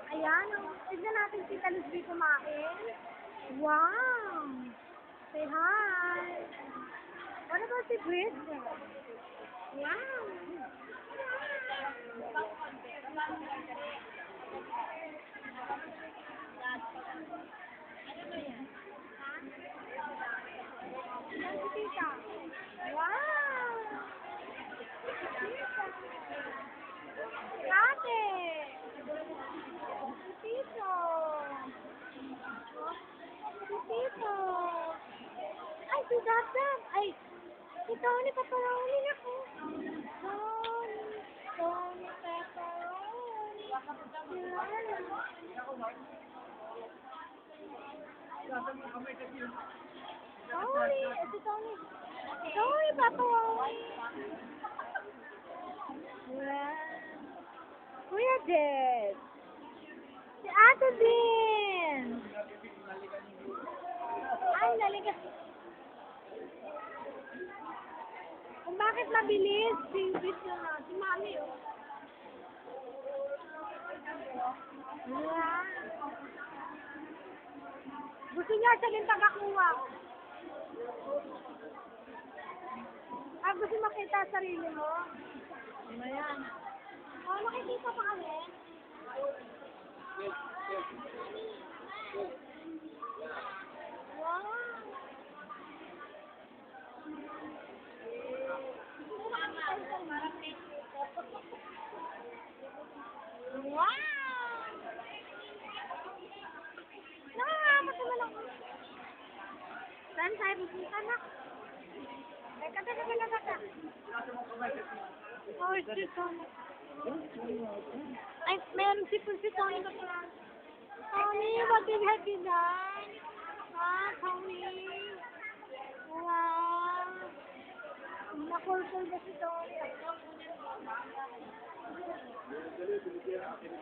Ayan, oh. Tignan natin si Talisby kumain. Wow! Say hi! What about si Chris? Wow! Ayan si Tita. Wow! Ate! Si Tito! Si Tito! Ay, si Dapdap! Ay, si Tony Pepperoni ako! Tony Pepperoni! Tony! Si Tony! Tony Pepperoni! Wow! Kuya Jed! Si Ate Din! Ay, naligas. Kung bakit mabilis, si Mami, oh. Wow. Gusto niya siya din tagakuha. Gusto makita sarili mo? Ayan. Oh, makikita pa kami. Wow. Wow! Nakakamat naman ako. Saan tayo pupunta na? Teka. Oh, si Tony. Ay, meron si Tony na pala. Tony, what have you done? Tony. Wow. Nakulkul ba si Tony?